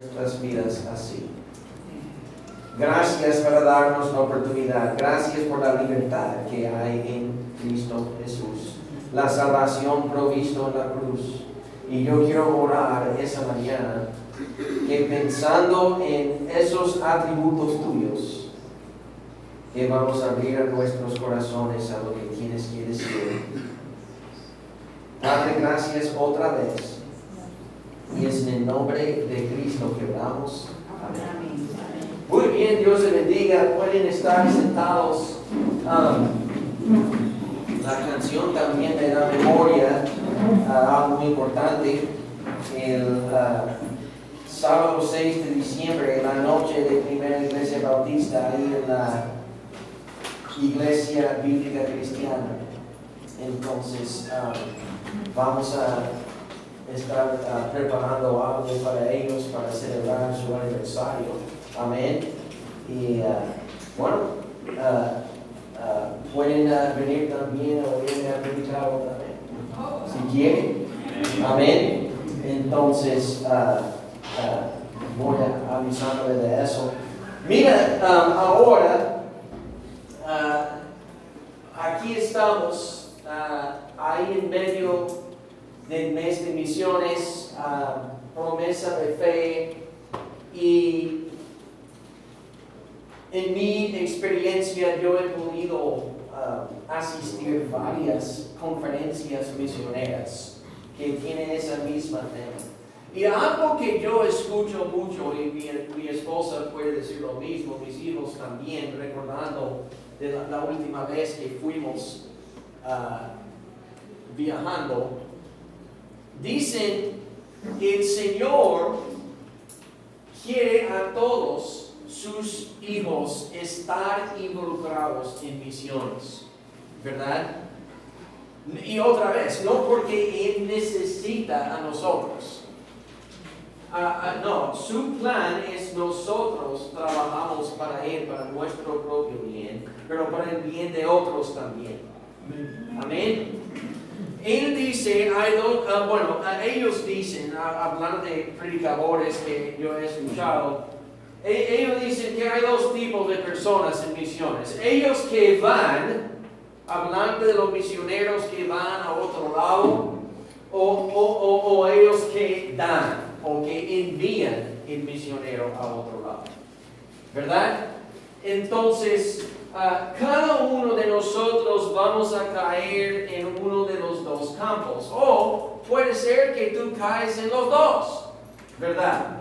nuestras vidas así. Gracias por darnos la oportunidad. Gracias por la libertad que hay en Cristo Jesús. La salvación provisto en la cruz. Y yo quiero orar esa mañana que pensando en esos atributos tuyos, que vamos a abrir a nuestros corazones a lo que tienes que decir. Padre, gracias otra vez. Y es en el nombre de Cristo que oramos. Amén. Muy bien, Dios les bendiga. Pueden estar sentados. La canción también me da memoria algo muy importante. El sábado 6 de diciembre, en la noche de Primera Iglesia Bautista, ahí en la Iglesia Bíblica Cristiana. Entonces, vamos a estar preparando algo para ellos para celebrar su aniversario. Amén. Y pueden venir también o irme a predicar otra vez, si quieren. Amén. Entonces, voy a avisarle de eso. Mira, ahora, aquí estamos, ahí en medio del mes de misiones, promesa de fe, y en mi experiencia yo he podido asistir a varias conferencias misioneras que tienen esa misma tema. Y algo que yo escucho mucho, y mi esposa puede decir lo mismo, mis hijos también, recordando de la última vez que fuimos viajando, dicen que el Señor quiere a todos sus hijos estar involucrados en misiones, ¿verdad? Y otra vez, no porque Él necesita a nosotros. No, su plan es nosotros trabajamos para Él, para nuestro propio bien, pero para el bien de otros también. Amén. Él dice, ellos dicen, hablando de predicadores que yo he escuchado, ellos dicen que hay dos tipos de personas en misiones. Ellos que van, hablando de los misioneros que van a otro lado, o ellos que dan, o que envían el misionero a otro lado. ¿Verdad? Entonces, cada uno de nosotros vamos a caer en uno de los dos campos. O puede ser que tú caes en los dos, ¿verdad?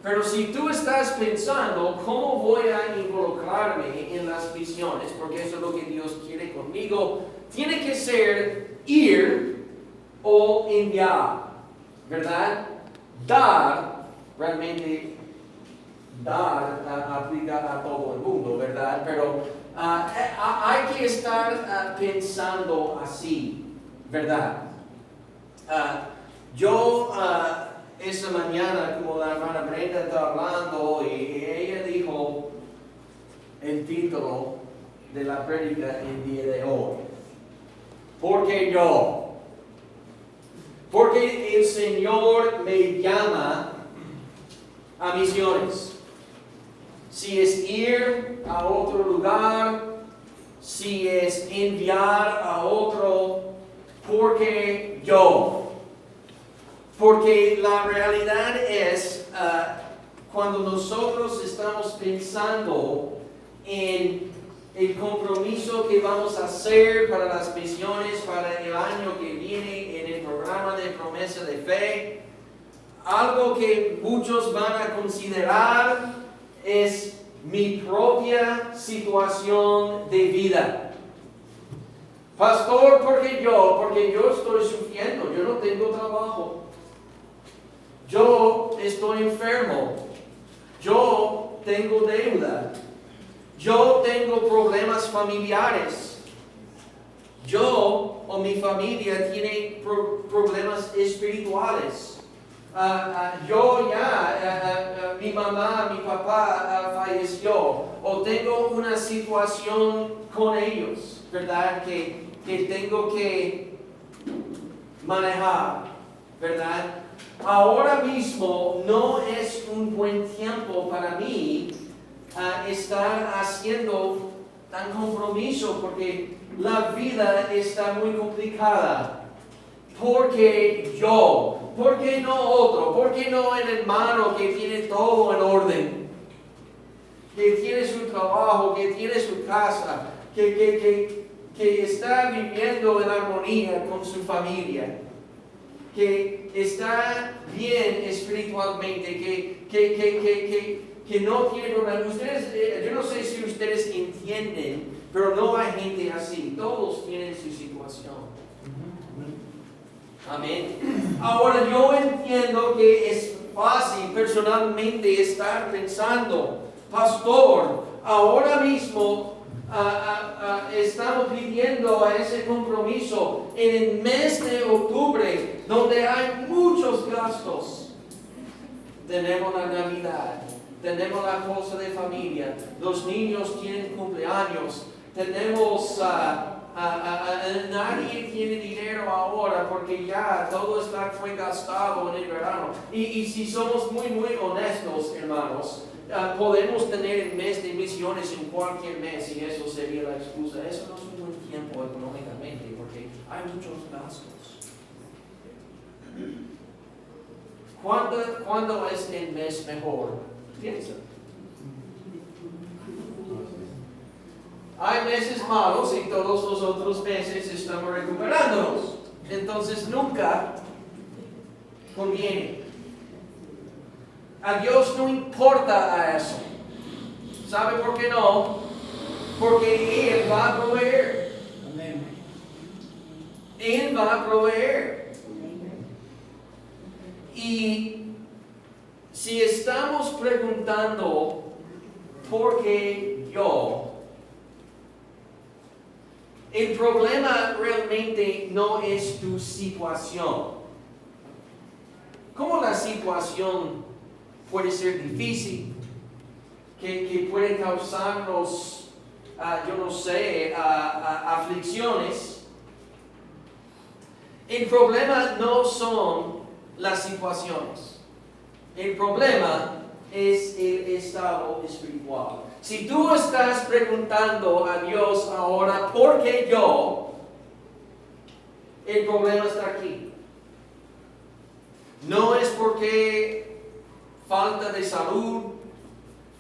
Pero si tú estás pensando, ¿cómo voy a involucrarme en las misiones? Porque eso es lo que Dios quiere conmigo. Tiene que ser ir o enviar, ¿verdad? Dar, realmente dar aplica a todo el mundo, ¿verdad? Pero hay que estar pensando así, ¿verdad? Esa mañana, como la hermana Brenda está hablando, y ella dijo el título de la prédica el día de hoy. Porque el Señor me llama a misiones. Si es ir a otro lugar, si es enviar a otro, porque la realidad es, cuando nosotros estamos pensando en el compromiso que vamos a hacer para las misiones para el año que viene en el programa de promesa de fe, algo que muchos van a considerar es mi propia situación de vida. Pastor, porque yo estoy sufriendo, yo no tengo trabajo. Yo estoy enfermo, yo tengo deuda, yo tengo problemas familiares, yo o mi familia tiene problemas espirituales, mi mamá, mi papá falleció, o tengo una situación con ellos, ¿verdad? Que tengo que manejar, ¿verdad? Ahora mismo no es buen tiempo para mí estar haciendo tan compromiso porque la vida está muy complicada. Porque yo, ¿por qué no otro? ¿Por qué no el hermano que tiene todo en orden? Que tiene su trabajo, que tiene su casa, que está viviendo en armonía con su familia, que está bien espiritualmente, que no tiene problemas. Ustedes, yo no sé si ustedes entienden, pero no hay gente así. Todos tienen su situación. Amén. Ahora yo entiendo que es fácil personalmente estar pensando, pastor, ahora mismo estamos pidiendo a ese compromiso en el mes de octubre, donde hay muchos gastos. Tenemos la Navidad, tenemos la cosa de familia, los niños tienen cumpleaños, tenemos... nadie tiene dinero ahora porque ya todo fue gastado en el verano. Y si somos muy honestos, hermanos, podemos tener el mes de misiones en cualquier mes y eso sería la excusa. Eso no es un buen tiempo económicamente porque hay muchos gastos. ¿Cuándo es el mes mejor? Piensa. Hay meses malos y todos los otros meses estamos recuperándonos. Entonces nunca conviene. A Dios no importa a eso. ¿Sabe por qué no? Porque Él va a proveer. Él va a proveer. Y si estamos preguntando por qué yo, el problema realmente no es tu situación. ¿Cómo la situación puede ser difícil? Que puede causarnos, aflicciones. El problema no son las situaciones. El problema es el estado espiritual. Si tú estás preguntando a Dios ahora, ¿por qué yo? El problema está aquí. No es porque falta de salud,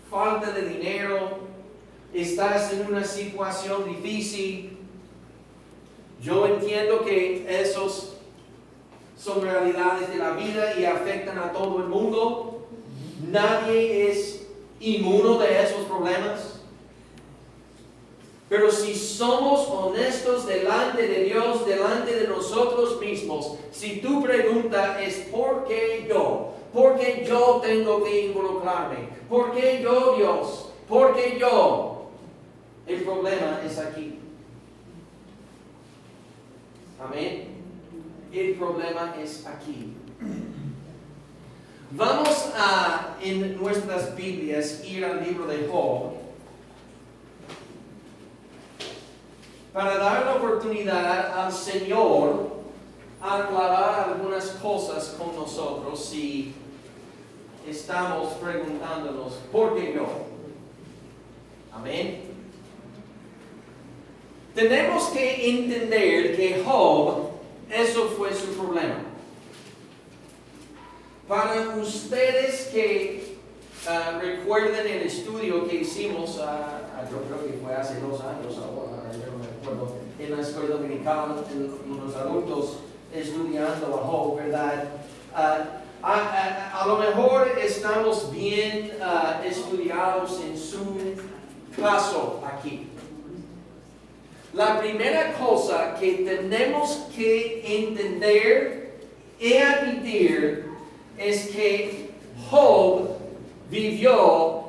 falta de dinero, estás en una situación difícil. Yo entiendo que esos son realidades de la vida y afectan a todo el mundo. Nadie es inmuno de esos problemas. Pero si somos honestos delante de Dios, delante de nosotros mismos, si tu pregunta es ¿por qué yo? ¿Por qué yo tengo que involucrarme? ¿Por qué yo, Dios? ¿Por qué yo? El problema es aquí. Amén. El problema es aquí. Vamos a, en nuestras Biblias, ir al libro de Job para dar la oportunidad al Señor a aclarar algunas cosas con nosotros si estamos preguntándonos ¿por qué yo? Amén. Tenemos que entender que Job, eso fue su problema. Para ustedes que recuerden el estudio que hicimos, yo creo que fue hace 2 años ahora, yo no me acuerdo, en la escuela dominical, los adultos estudiando a Job, ¿verdad? A lo mejor estamos bien estudiados en su caso aquí. La primera cosa que tenemos que entender y admitir es que Job vivió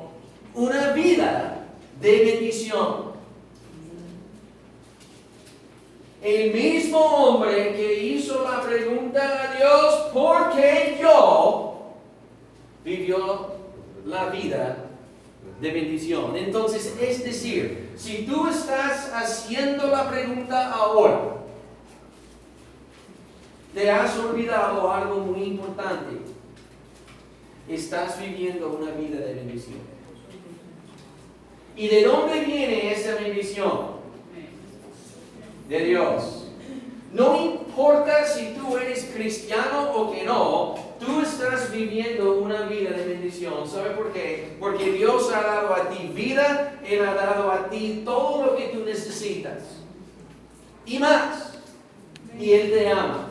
una vida de bendición. El mismo hombre que hizo la pregunta a Dios, ¿por qué yo? Vivió la vida de bendición. Entonces, es decir, si tú estás haciendo la pregunta ahora, te has olvidado algo muy importante. estás viviendo una vida de bendición. ¿Y de dónde viene esa bendición? De Dios. No importa si tú eres cristiano o que no, tú estás viviendo una vida de bendición. ¿Sabe por qué? Porque Dios ha dado a ti vida, Él ha dado a ti todo lo que tú necesitas. Y más. Y Él te ama.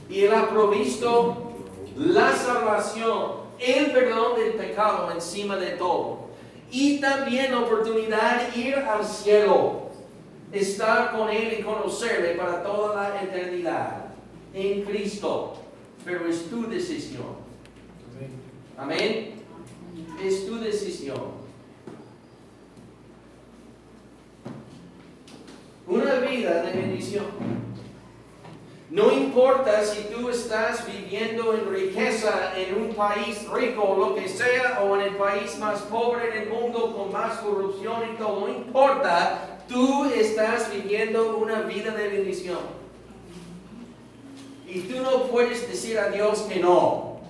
Y Él ha provisto la salvación, el perdón del pecado encima de todo. Y también la oportunidad de ir al cielo. Estar con Él y conocerle para toda la eternidad en Cristo. Pero es tu decisión. Amén. Es tu decisión. Una vida de bendición. No importa si tú estás viviendo en riqueza en un país rico o lo que sea, o en el país más pobre del mundo con más corrupción y todo. No importa. Tú estás viviendo una vida de bendición. Y tú no puedes decir a Dios que no.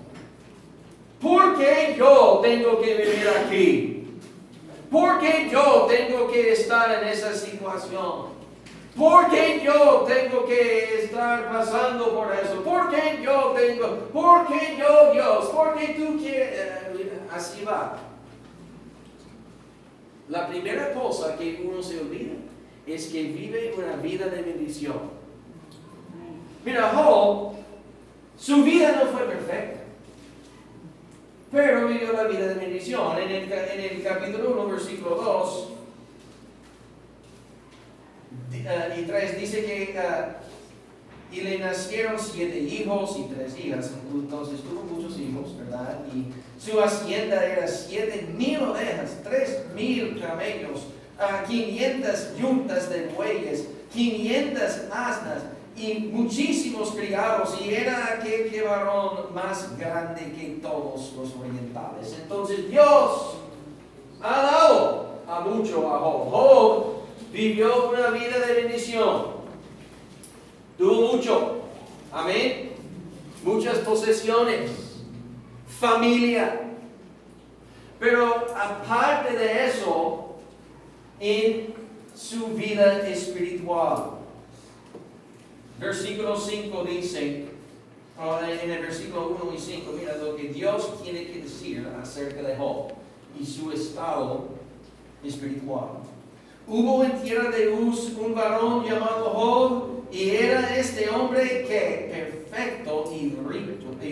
¿Por qué yo tengo que vivir aquí? ¿Por qué yo tengo que estar en esa situación? ¿Por qué yo tengo que estar pasando por eso? ¿Por qué yo Dios? ¿Por qué tú quieres? Así va. La primera cosa que uno se olvida es que vive una vida de bendición. Mira, Job, su vida no fue perfecta, pero vivió la vida de bendición. En el capítulo 1, versículo 2 y 3 dice que y le nacieron 7 hijos y 3 hijas. Entonces tuvo muchos hijos, ¿verdad? Y su hacienda era 7,000 ovejas, 3,000 camellos, 500 yuntas de bueyes, 500 asnas y muchísimos criados. Y era aquel varón más grande que todos los orientales. Entonces Dios ha dado a mucho a Job. Job vivió una vida de bendición. Tuvo mucho. Amén. Muchas posesiones. Familia. Pero aparte de eso, en su vida espiritual. Versículo 5 dice, en el versículo 1 y 5, mira lo que Dios tiene que decir acerca de Job y su estado espiritual. Hubo en tierra de Uz un varón llamado Job, y era este hombre que perfecto y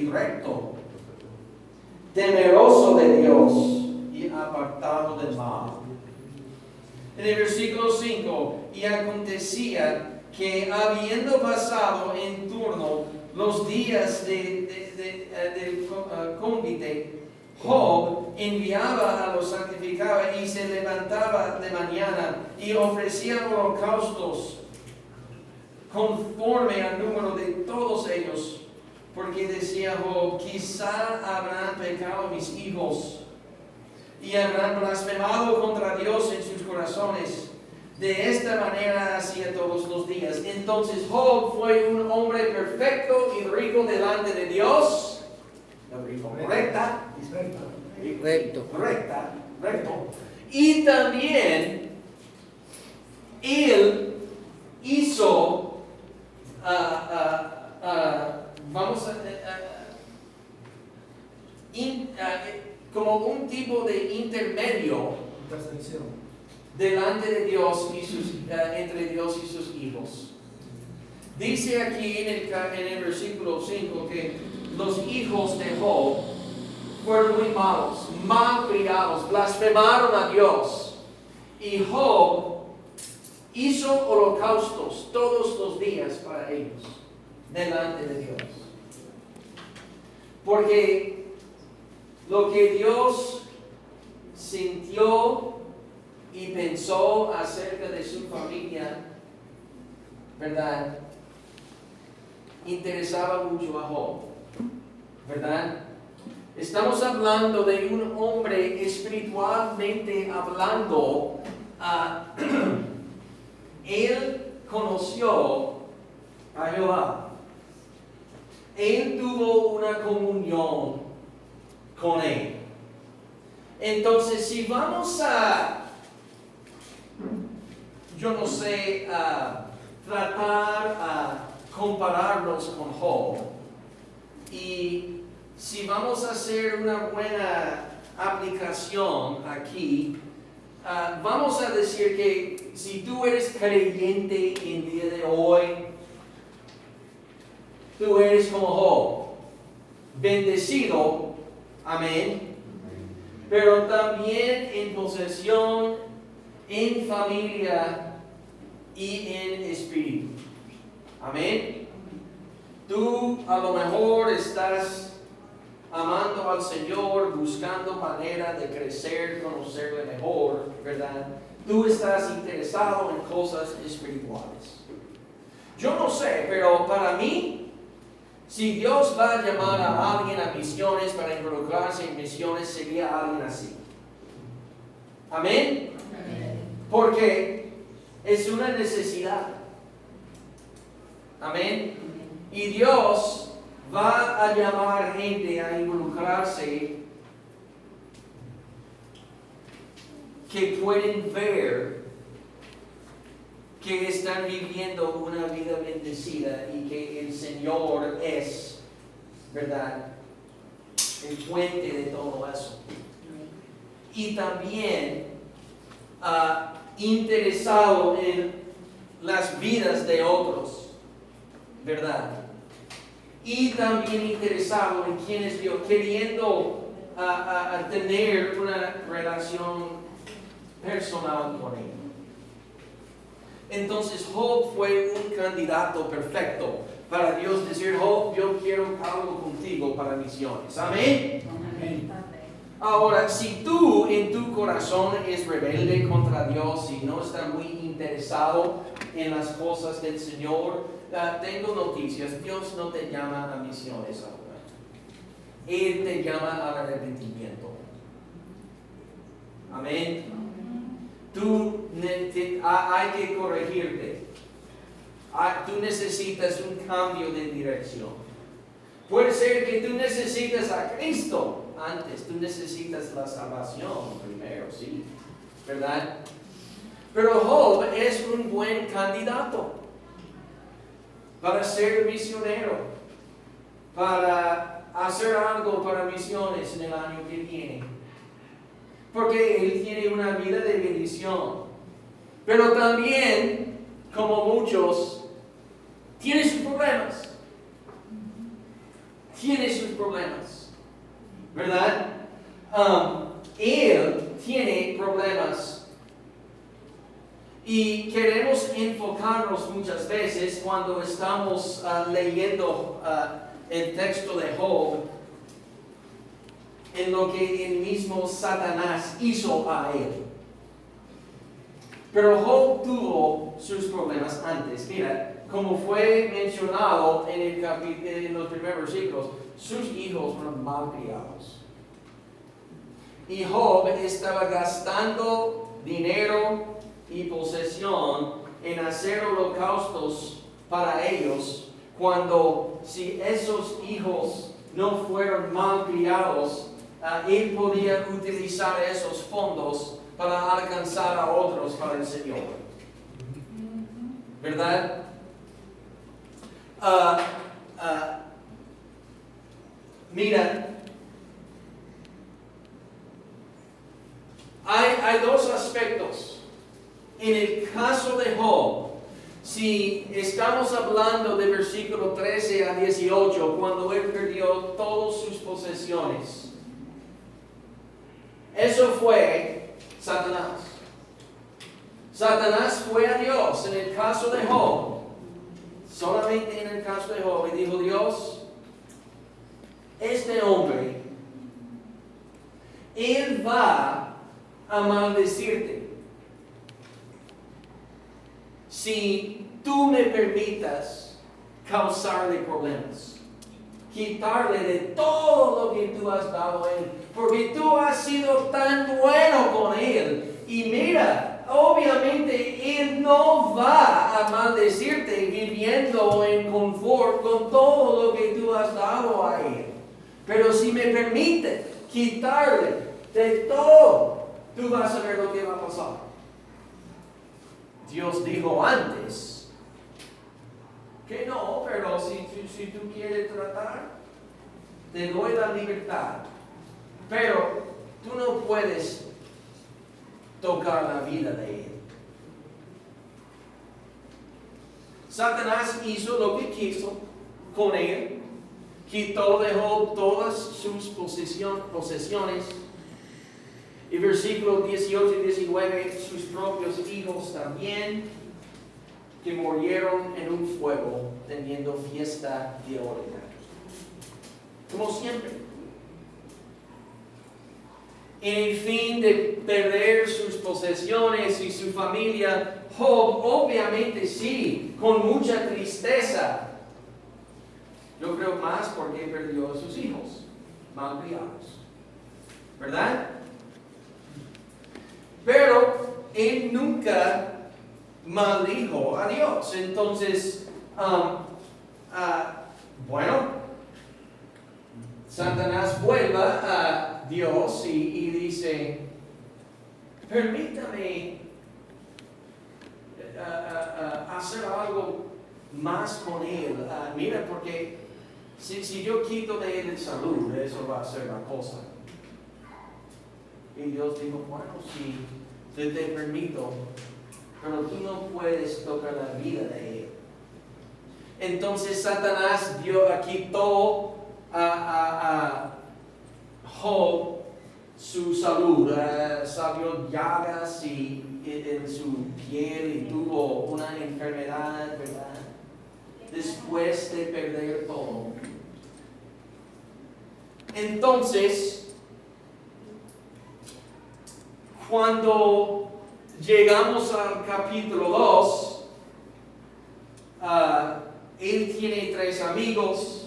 recto, temeroso de Dios y apartado del mal. En el versículo 5, y acontecía que habiendo pasado en turno los días del cónyuge, Job enviaba a los santificaba y se levantaba de mañana y ofrecía holocaustos conforme al número de todos ellos, porque decía Job, quizá habrán pecado mis hijos y habrán blasfemado contra Dios en sus corazones. De esta manera hacía todos los días. Entonces Job fue un hombre perfecto y rico delante de Dios. Recto. Y también él hizo como un tipo de intermedio delante de Dios y entre Dios y sus hijos. Dice aquí en el versículo 5 que los hijos de Job fueron muy malos, mal criados, blasfemaron a Dios. Y Job hizo holocaustos todos los días para ellos, delante de Dios. Porque lo que Dios sintió y pensó acerca de su familia, ¿verdad? Interesaba mucho a Job, ¿verdad? Estamos hablando de un hombre espiritualmente hablando. Él conoció a Jehová. Él tuvo una comunión con Él. Entonces, si vamos a, yo no sé, a tratar a compararnos con Job, y si vamos a hacer una buena aplicación aquí, vamos a decir que si tú eres creyente en el día de hoy, tú eres como Job, bendecido, amén, pero también en posesión, en familia y en espíritu, amén. Tú a lo mejor estás amando al Señor, buscando manera de crecer, conocerle mejor, ¿verdad? Tú estás interesado en cosas espirituales. Yo no sé, pero para mí, si Dios va a llamar a alguien a misiones para involucrarse en misiones, sería alguien así. Amén. Porque es una necesidad. Amén. Y Dios va a llamar gente a involucrarse que pueden ver que están viviendo una vida bendecida y que el Señor es, ¿verdad?, el fuente de todo eso. Y también interesado en las vidas de otros, ¿verdad? Y también interesado en quién es Dios, queriendo tener una relación personal con Él. Entonces Job fue un candidato perfecto para Dios decir: Job, yo quiero algo contigo para misiones. Amén. Amén. Ahora, si tú en tu corazón es rebelde contra Dios y no está muy interesado en las cosas del Señor, tengo noticias. Dios no te llama a misiones ahora. Él te llama al arrepentimiento. Amén. Hay que corregirte. Tú necesitas un cambio de dirección. Puede ser que tú necesitas a Cristo antes. Tú necesitas la salvación primero, sí, ¿verdad? Pero Job es un buen candidato para ser misionero, para hacer algo para misiones en el año que viene. Porque él tiene una vida de bendición. Pero también, como muchos, tiene sus problemas. Tiene sus problemas. ¿Verdad? Él tiene problemas. Y queremos enfocarnos muchas veces cuando estamos leyendo el texto de Job en lo que el mismo Satanás hizo a él. Pero Job tuvo sus problemas antes. Mira, como fue mencionado en los primeros versículos, sus hijos fueron mal criados. Y Job estaba gastando dinero y posesión en hacer holocaustos para ellos, cuando si esos hijos no fueron mal criados, él podía utilizar esos fondos para alcanzar a otros para el Señor. ¿Verdad? Mira, hay dos aspectos. En el caso de Job, si estamos hablando de versículo 13 a 18, cuando él perdió todas sus posesiones, eso fue Satanás. Satanás fue a Dios en el caso de Job, solamente en el caso de Job, y dijo: Dios, este hombre, él va a maldecirte si tú me permitas causarle problemas, quitarle de todo lo que tú has dado a él, porque tú has sido tan bueno con él. Y mira, obviamente él no va a maldecirte viviendo en confort con todo lo que tú has dado a él. Pero si me permite quitarle de todo, tú vas a ver lo que va a pasar. Dios dijo antes que no, pero si tú quieres tratar, te doy la libertad. Pero tú no puedes tocar la vida de él. Satanás hizo lo que quiso con él, quitó, dejó todas sus posesiones. Y versículos 18 y 19, sus propios hijos también, que murieron en un fuego, teniendo fiesta diabólica. Como siempre. En el fin de perder sus posesiones y su familia, Job, obviamente sí, con mucha tristeza. Yo creo más porque perdió a sus hijos, mal criados. ¿Verdad? Pero él nunca maldijo a Dios. Entonces, bueno, Satanás vuelva a Dios y dice, permítame hacer algo más con él. Mira, porque si yo quito de él salud, eso va a ser la cosa. Y Dios dijo, bueno, sí, te permito, pero tú no puedes tocar la vida de él. Entonces Satanás quitó a Job su salud, salió llagas en su piel y tuvo una enfermedad, ¿verdad? Después de perder todo. Entonces, cuando llegamos al capítulo 2, él tiene 3 amigos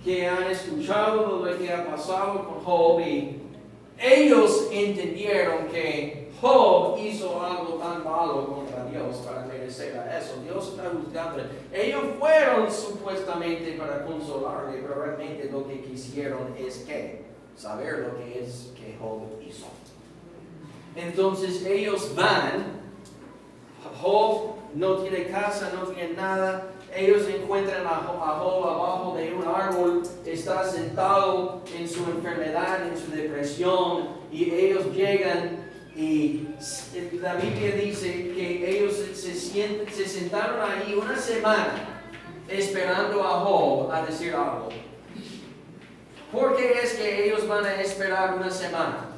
que han escuchado lo que ha pasado con Job y ellos entendieron que Job hizo algo tan malo contra Dios para merecer a eso. Dios está juzgando. Ellos fueron supuestamente para consolarle, pero realmente lo que quisieron es que saber lo que es que Job hizo. Entonces ellos van, Job no tiene casa, no tiene nada, ellos encuentran a Job abajo de un árbol, está sentado en su enfermedad, en su depresión, y ellos llegan y la Biblia dice que ellos se sentaron ahí una semana esperando a Job a decir algo. ¿Por qué es que ellos van a esperar una semana?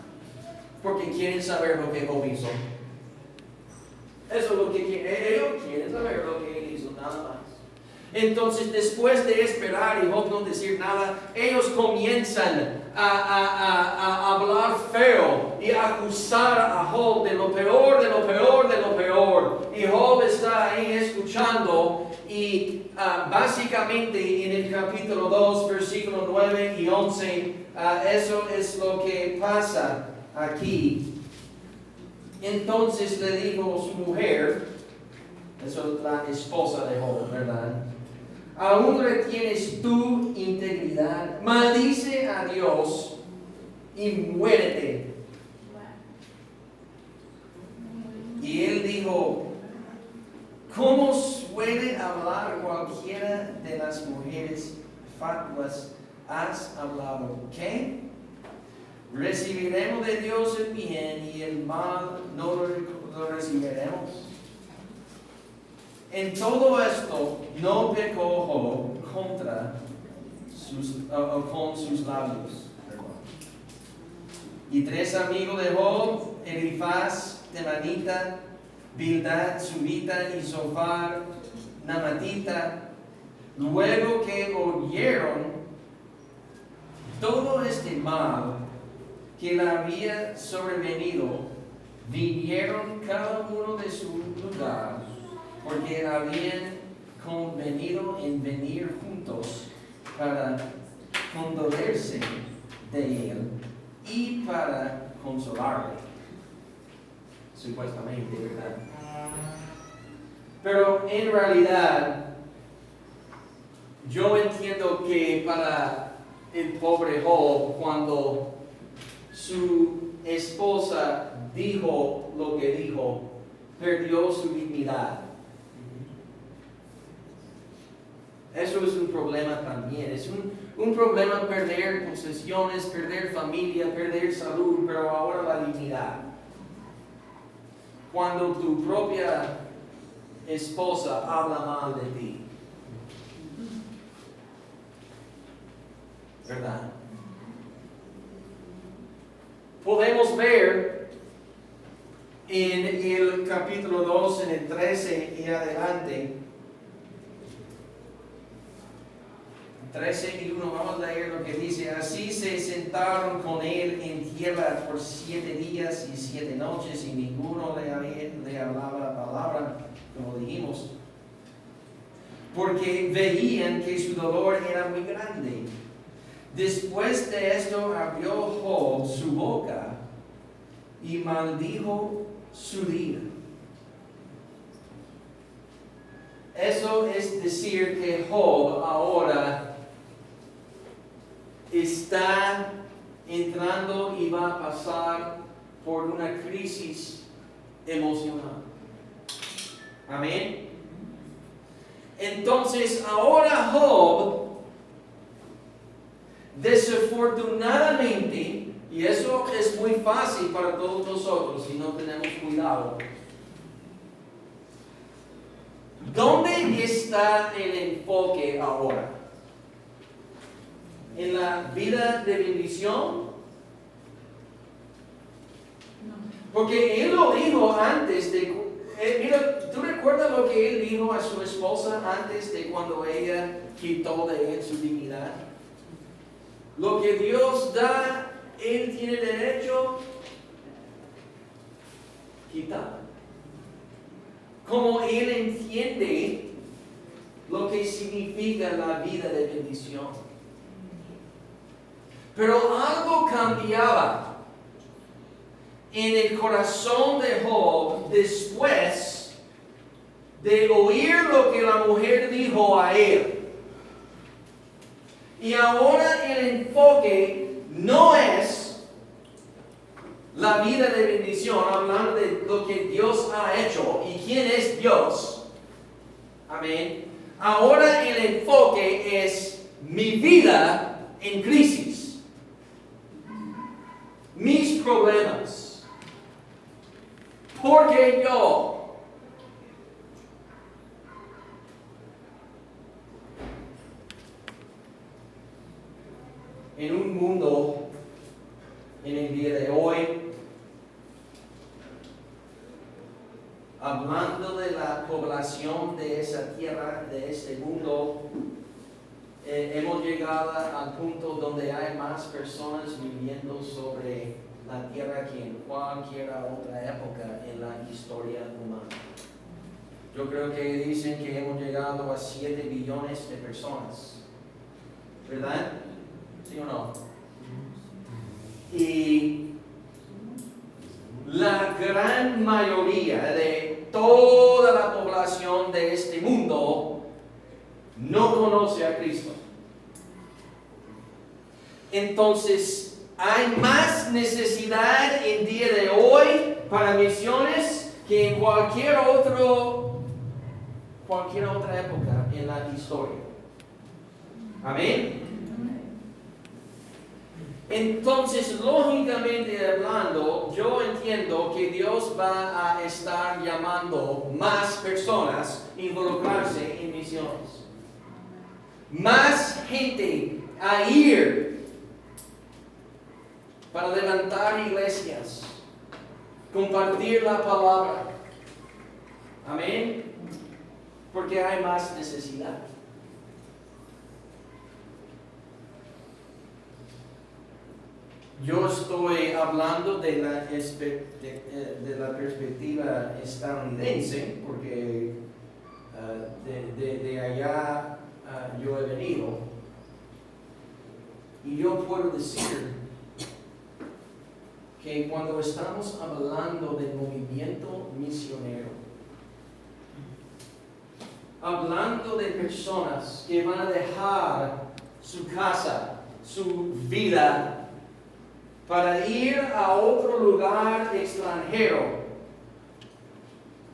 Porque quieren saber lo que Job hizo. Eso es lo que quieren. Ellos quieren saber lo que él hizo, nada más. Entonces, después de esperar y Job no decir nada, ellos comienzan a hablar feo y a acusar a Job de lo peor, de lo peor, de lo peor. Y Job está ahí escuchando y básicamente en el capítulo 2, versículos 9 y 11, eso es lo que pasa aquí. Entonces le dijo su mujer, eso es la esposa de Job, ¿verdad? Aún retienes tu integridad, maldice a Dios y muérete. Y él dijo, ¿cómo suele hablar cualquiera de las mujeres fatuas? ¿Has hablado qué? ¿Recibiremos de Dios el bien y el mal no lo recibiremos? En todo esto no pecó Job con sus labios. Y 3 amigos de Job, Elifaz, Temanita, Bildad, Subita y Zofar, Namatita, luego que oyeron todo este mal que le había sobrevenido, vinieron cada uno de su lugar, porque habían convenido en venir juntos para condolerse de él y para consolarle. Supuestamente, ¿verdad? Pero en realidad, yo entiendo que para el pobre Job cuando su esposa dijo lo que dijo, perdió su dignidad. Eso es un problema también. Es un problema perder posesiones, perder familia, perder salud, pero ahora la dignidad. Cuando tu propia esposa habla mal de ti. ¿Verdad? Podemos ver en el capítulo 2, en el 13 y adelante, 13 y 1, vamos a leer lo que dice. Así se sentaron con él en tierra por 7 días y 7 noches, y ninguno le hablaba palabra, como dijimos, porque veían que su dolor era muy grande. Después de esto abrió Job su boca y maldijo su día. Eso es decir que Job ahora está entrando y va a pasar por una crisis emocional. Amén. Entonces ahora Job, desafortunadamente, y eso es muy fácil para todos nosotros si no tenemos cuidado, ¿dónde está el enfoque ahora? ¿En la vida de bendición? Porque él lo dijo antes de... mira, ¿tú recuerdas lo que él dijo a su esposa antes de cuando ella quitó de él su dignidad? Lo que Dios da, él tiene derecho a quitar. Como él entiende lo que significa la vida de bendición. Pero algo cambiaba en el corazón de Job después de oír lo que la mujer dijo a él. Y ahora el enfoque no es la vida de bendición, hablando de lo que Dios ha hecho y quién es Dios. Amén. Ahora el enfoque es mi vida en crisis. Mis problemas. Porque yo. En un mundo, en el día de hoy, hablando de la población de esa tierra, de este mundo, hemos llegado al punto donde hay más personas viviendo sobre la tierra que en cualquier otra época en la historia humana. Yo creo que dicen que hemos llegado a 7 billones de personas. ¿Verdad? ¿Sí o no? Y la gran mayoría de toda la población de este mundo no conoce a Cristo. Entonces, hay más necesidad el día de hoy para misiones que en cualquier otra época en la historia. Amén. Entonces, lógicamente hablando, yo entiendo que Dios va a estar llamando más personas a involucrarse en misiones. Más gente a ir para levantar iglesias, compartir la palabra. Amén. Porque hay más necesidad. Yo estoy hablando de la perspectiva estadounidense, porque de allá yo he venido. Y yo puedo decir que cuando estamos hablando del movimiento misionero, hablando de personas que van a dejar su casa, su vida para ir a otro lugar extranjero,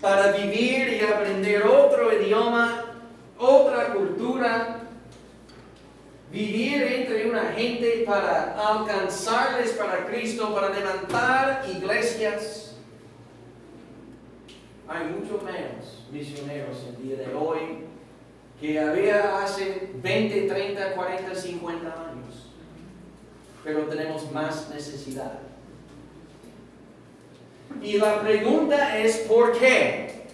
para vivir y aprender otro idioma, otra cultura, vivir entre una gente para alcanzarles para Cristo, para levantar iglesias. Hay mucho menos misioneros el día de hoy que había hace 20, 30, 40, 50 años. Pero tenemos más necesidad. Y la pregunta es ¿por qué?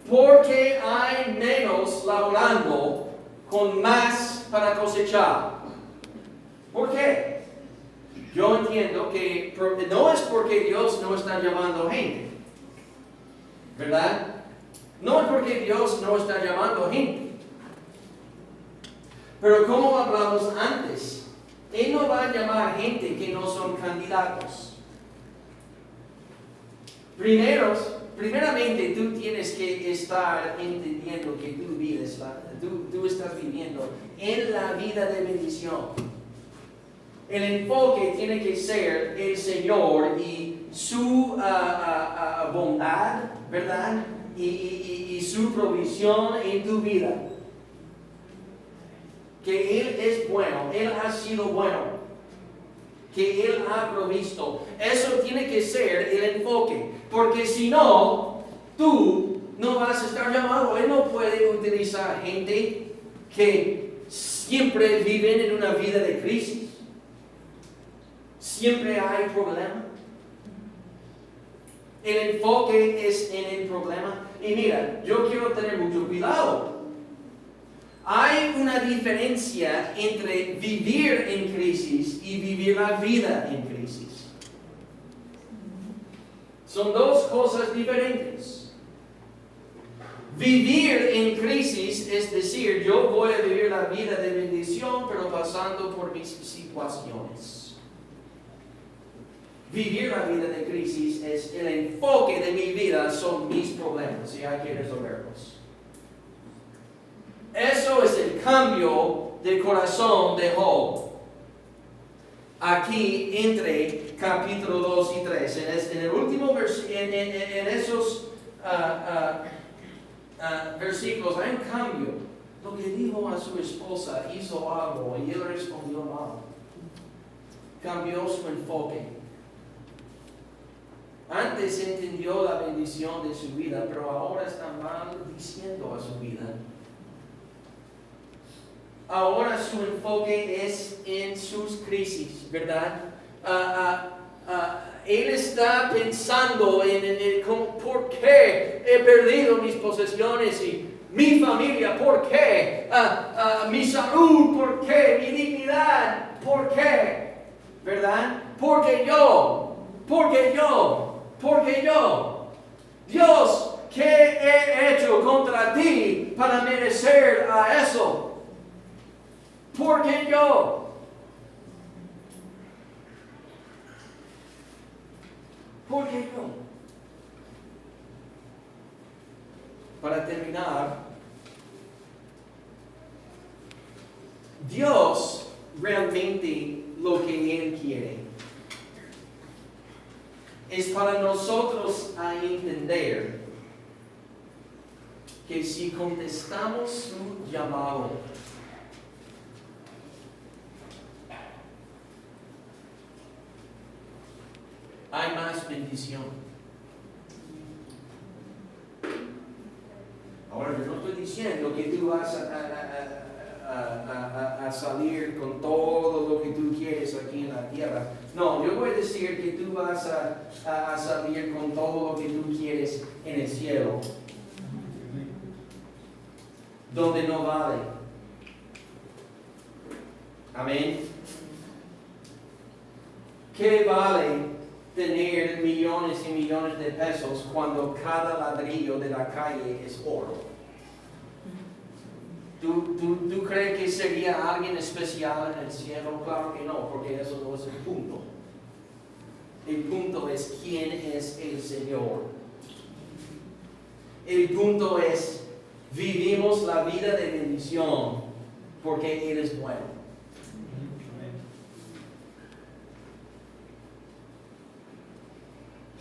Porque hay menos laborando con más para cosechar. ¿Por qué? Yo entiendo que no es porque Dios no está llamando gente, ¿verdad? No es porque Dios no está llamando gente. Pero como hablamos antes, Él no va a llamar gente que no son candidatos. Primeramente, tú tienes que estar entendiendo que tú estás viviendo en la vida de bendición. El enfoque tiene que ser el Señor y su bondad, ¿verdad? Y su provisión en tu vida. Que Él es bueno, Él ha sido bueno, que Él ha provisto. Eso tiene que ser el enfoque, porque si no, tú no vas a estar llamado. Él no puede utilizar gente que siempre viven en una vida de crisis. Siempre hay problema. El enfoque es en el problema. Y mira, yo quiero tener mucho cuidado. Hay una diferencia entre vivir en crisis y vivir la vida en crisis. Son dos cosas diferentes. Vivir en crisis es decir, yo voy a vivir la vida de bendición, pero pasando por mis situaciones. Vivir la vida de crisis es el enfoque de mi vida, son mis problemas y hay que resolverlos. Eso es el cambio de corazón de Job. Aquí entre capítulo 2 y 3. En el último versículo, en esos versículos hay un cambio. Lo que dijo a su esposa hizo algo y él respondió mal. Cambió su enfoque. Antes entendió la bendición de su vida, pero ahora está maldiciendo a su vida. Ahora su enfoque es en sus crisis, ¿verdad? Él está pensando en por qué he perdido mis posesiones y mi familia, por qué, mi salud, por qué, mi dignidad, por qué, ¿verdad? Porque yo. Dios, ¿qué he hecho contra ti para merecer a eso? Porque yo. Para terminar, Dios realmente lo que Él quiere es para nosotros a entender que si contestamos su llamado, hay más bendición. Ahora, yo no estoy diciendo que tú vas a salir con todo lo que tú quieres aquí en la tierra. No, yo voy a decir que tú vas a salir con todo lo que tú quieres en el cielo, donde no vale. Amén. ¿Qué vale tener millones y millones de pesos cuando cada ladrillo de la calle es oro? ¿Tú crees que sería alguien especial en el cielo? Claro que no, porque eso no es el punto. El punto es quién es el Señor. El punto es vivimos la vida de bendición porque Él es bueno.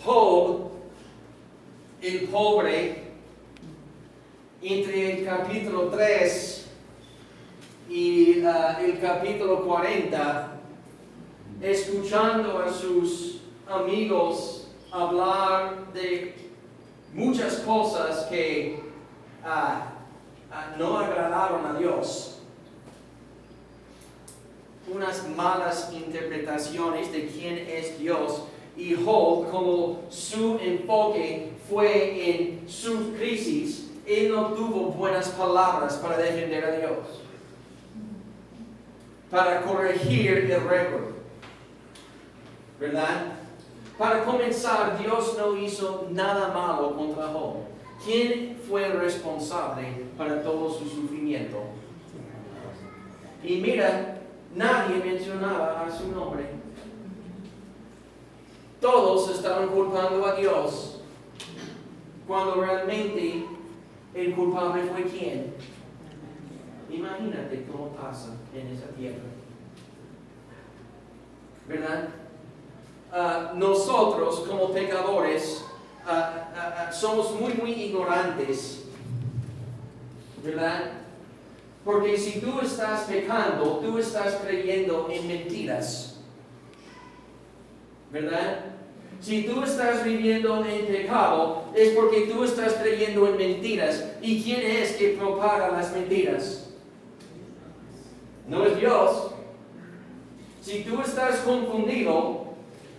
Job, el pobre, entre el capítulo 3 y el capítulo 40, escuchando a sus amigos hablar de muchas cosas que no agradaron a Dios. Unas malas interpretaciones de quién es Dios. Y Job, como su enfoque fue en su crisis, él no tuvo buenas palabras para defender a Dios, para corregir el récord, ¿verdad? Para comenzar, Dios no hizo nada malo contra Job. ¿Quién fue responsable para todo su sufrimiento? Y mira, nadie mencionaba a su nombre. Todos estaban culpando a Dios, cuando realmente el culpable fue ¿quién? Imagínate cómo pasa en esa tierra, ¿verdad? Nosotros como pecadores somos muy ignorantes, ¿verdad? Porque si tú estás pecando, tú estás creyendo en mentiras, ¿verdad? Si tú estás viviendo en pecado, es porque tú estás creyendo en mentiras. ¿Y quién es que propaga las mentiras? No es Dios. Si tú estás confundido,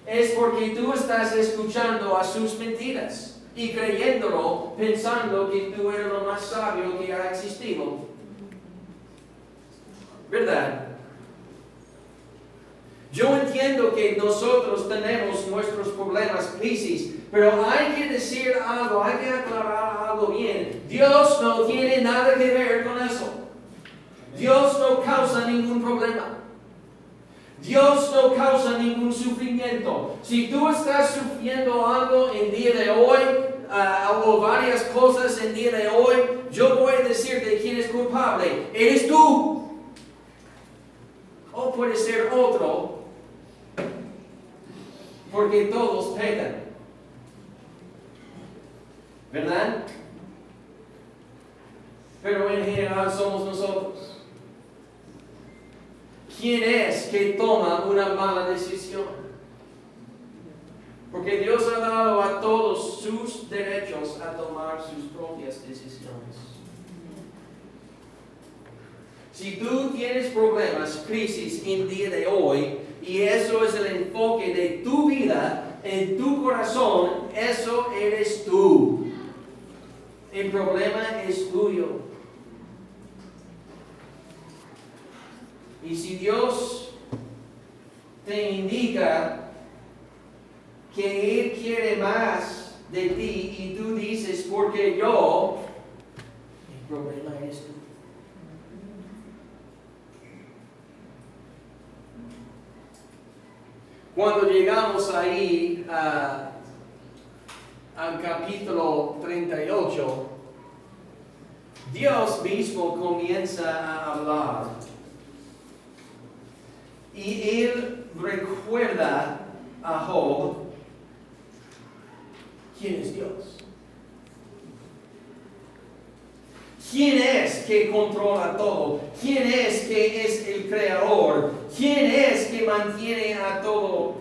es porque tú estás escuchando a sus mentiras y creyéndolo, pensando que tú eres lo más sabio que ha existido. ¿Verdad? Yo entiendo que nosotros tenemos nuestros problemas, crisis, pero hay que decir algo, hay que aclarar algo bien. Dios no tiene nada que ver con eso. Dios no causa ningún problema. Dios no causa ningún sufrimiento. Si tú estás sufriendo algo en día de hoy, o varias cosas en día de hoy, yo voy a decirte quién es culpable. Eres tú. O puede ser otro, porque todos pecan, ¿verdad? Pero en general somos nosotros. ¿Quién es que toma una mala decisión? Porque Dios ha dado a todos sus derechos a tomar sus propias decisiones. Si tú tienes problemas, crisis en día de hoy, y eso es el enfoque de tu vida, en tu corazón, eso eres tú. El problema es tuyo. Y si Dios te indica que Él quiere más de ti y tú dices, porque yo, el problema eres tú. Cuando llegamos ahí al capítulo 38, Dios mismo comienza a hablar. Y Él recuerda a Job quién es Dios. ¿Quién es que controla todo? ¿Quién es que es el creador? ¿Quién es que mantiene a todo,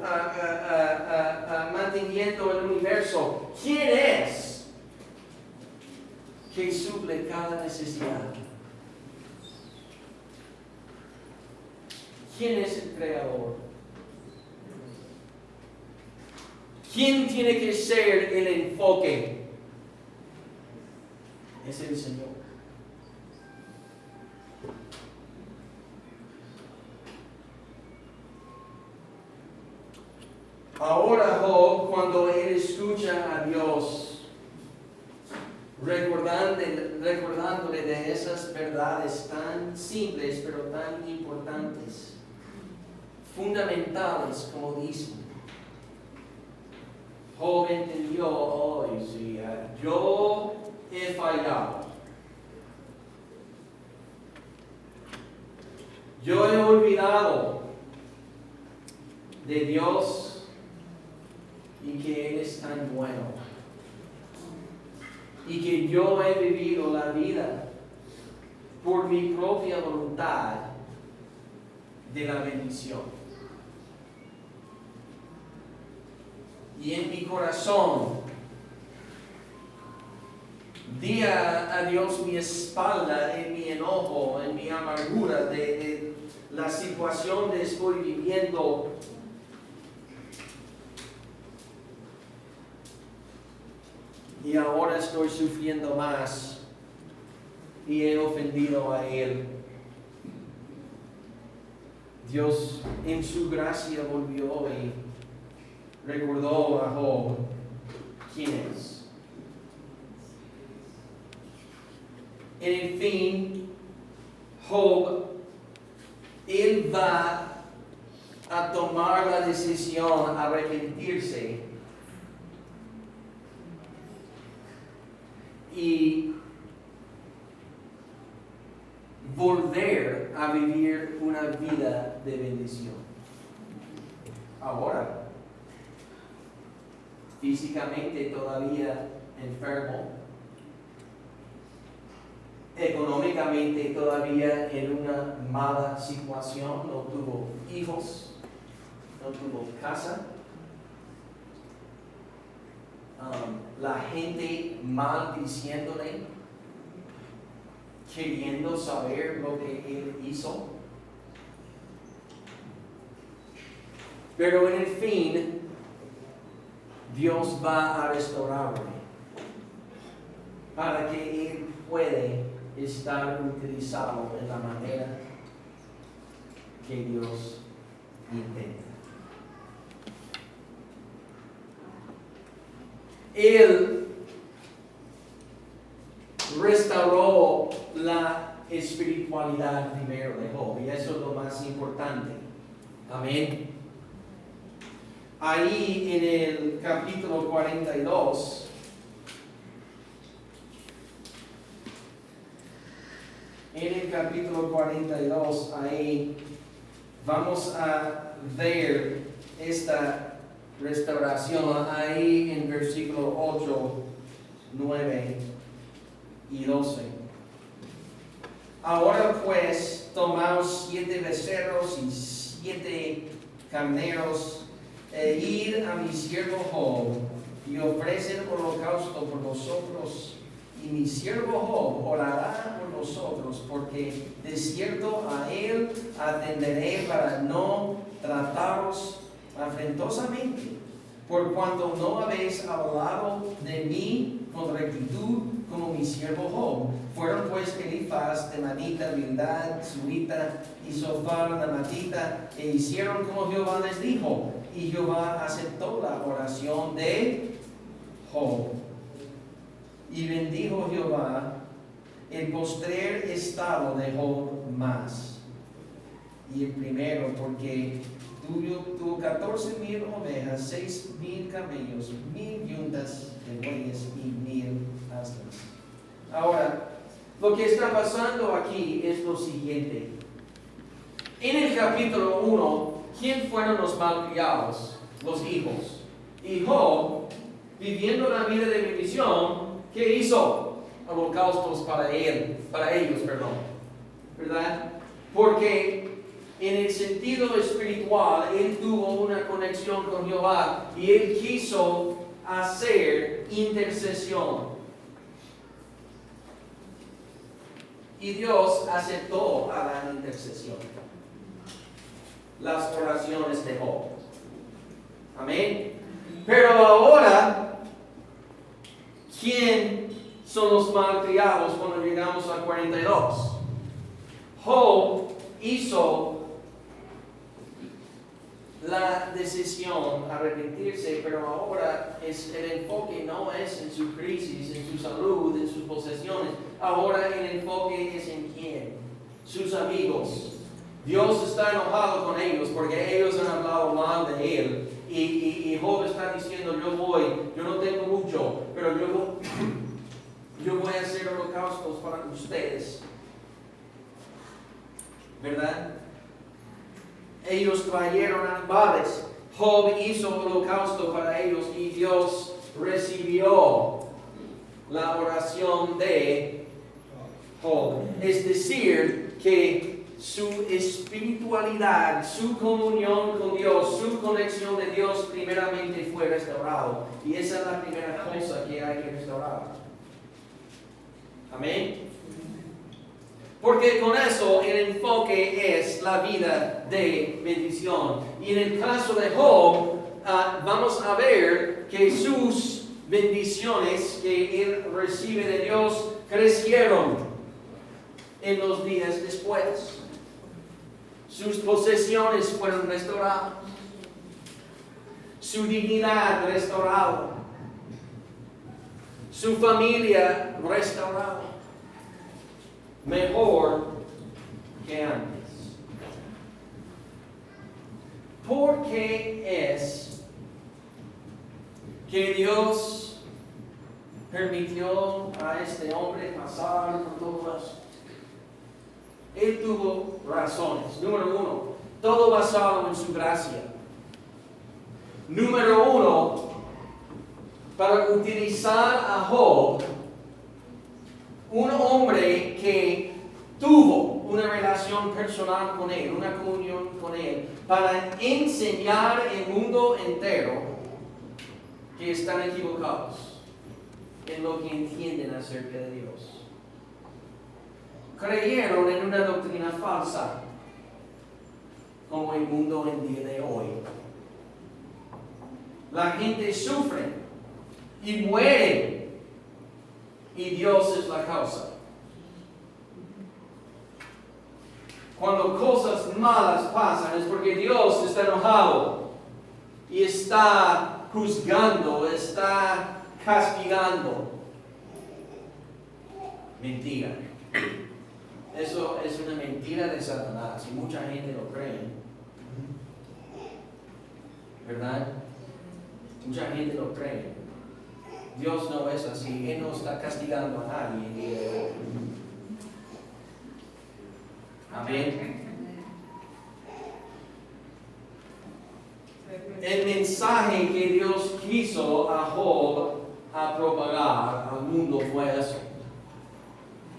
manteniendo el universo? ¿Quién es que suple cada necesidad? ¿Quién es el creador? ¿Quién tiene que ser el enfoque? Es el Señor. Ahora Job, cuando él escucha a Dios, recordándole de esas verdades tan simples pero tan importantes, fundamentales, como dicen, Job entendió hoy, sí, yo he fallado. Yo he olvidado de Dios y que Él es tan bueno y que yo he vivido la vida por mi propia voluntad de la bendición. Y en mi corazón di a Dios mi espalda en mi enojo, en mi amargura de la situación que estoy viviendo. Y ahora estoy sufriendo más y he ofendido a Él. Dios en su gracia volvió y recordó a Job quién es. En el fin, Job, él va a tomar la decisión, a arrepentirse y volver a vivir una vida de bendición. Ahora, físicamente todavía enfermo, económicamente todavía en una mala situación, no tuvo hijos, no tuvo casa, la gente maldiciéndole, queriendo saber lo que él hizo. Pero en el fin, Dios va a restaurarle para que él puede estar utilizado en la manera que Dios intenta. Él restauró la espiritualidad primero de Job, y eso es lo más importante. Amén. Ahí en el capítulo 42, ahí vamos a ver esta restauración, ahí en versículo 8, 9 y 12. Ahora pues, tomaos 7 becerros y 7 carneros, e id a mi siervo Job, y ofreced holocausto por vosotros, y mi siervo Job orará por vosotros, porque de cierto a él atenderé para no trataros afrentosamente, por cuanto no habéis hablado de mí con rectitud como mi siervo Job. Fueron pues Elifaz, Temanita, Bildad, Suita y Sofar, Namatita, e hicieron como Jehová les dijo, y Jehová aceptó la oración de Job. Y bendijo Jehová el postrer estado de Job más, y el primero, porque tuvo 14,000 ovejas, 6,000 camellos, 1,000 yuntas de bueyes y 1,000 asnas. Ahora, lo que está pasando aquí es lo siguiente. En el capítulo 1, ¿quién fueron los malcriados? Los hijos. Y Job, viviendo la vida de bendición, ¿qué hizo? Holocaustos para ellos, ¿verdad? Porque en el sentido espiritual, él tuvo una conexión con Jehová y él quiso hacer intercesión. Y Dios aceptó a la intercesión, las oraciones de Job. Amén. Pero ahora, ¿quién son los malcriados cuando llegamos al 42? Job hizo la decisión de arrepentirse, pero ahora el enfoque no es en su crisis, en su salud, en sus posesiones. Ahora el enfoque es en quién. Sus amigos. Dios está enojado con ellos porque ellos han hablado mal de él. Y Job está diciendo, yo no tengo mucho, pero yo voy a hacer holocaustos para ustedes. ¿Verdad? Ellos trajeron animales. Job hizo holocausto para ellos y Dios recibió la oración de Job. Es decir, que su espiritualidad, su comunión con Dios, su conexión de Dios primeramente fue restaurado. Y esa es la primera cosa que hay que restaurar. Amén. Porque con eso el enfoque es la vida de bendición. Y en el caso de Job, vamos a ver que sus bendiciones que él recibe de Dios crecieron en los días después. Sus posesiones fueron restauradas. Su dignidad restaurada. Su familia restaurada. Mejor que antes. ¿Por qué es que Dios permitió a este hombre pasar por todo eso? Él tuvo razones. Número uno, todo basado en su gracia. Número uno, para utilizar a Job, un hombre que tuvo una relación personal con él, una comunión con él, para enseñar al mundo entero que están equivocados en lo que entienden acerca de Dios. Creyeron en una doctrina falsa, como el mundo en día de hoy. La gente sufre y muere, y Dios es la causa. Cuando cosas malas pasan es porque Dios está enojado y está juzgando, está castigando. Mentira. Eso es una mentira de Satanás y mucha gente lo cree. ¿Verdad? Mucha gente lo cree. Dios no es así. Él no está castigando a nadie el día de hoy. Amén. El mensaje que Dios quiso a Job a propagar al mundo fue eso.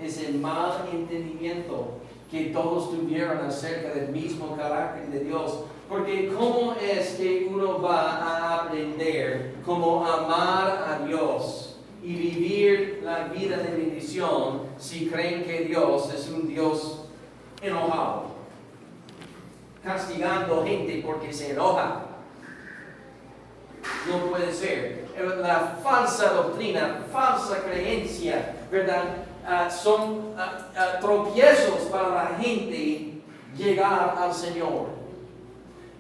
Es el mal entendimiento que todos tuvieron acerca del mismo carácter de Dios. Porque ¿cómo es que uno va a aprender cómo amar a Dios y vivir la vida de bendición si creen que Dios es un Dios enojado, castigando gente porque se enoja? No puede ser. La falsa doctrina, falsa creencia, ¿verdad? Son tropiezos para la gente llegar al Señor.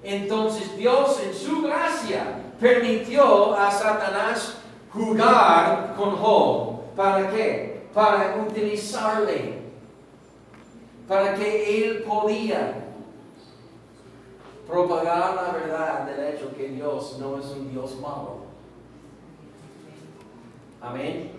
Entonces Dios en su gracia permitió a Satanás jugar con Job. ¿Para qué? Para utilizarle. Para que él podía propagar la verdad del hecho que Dios no es un Dios malo. Amén.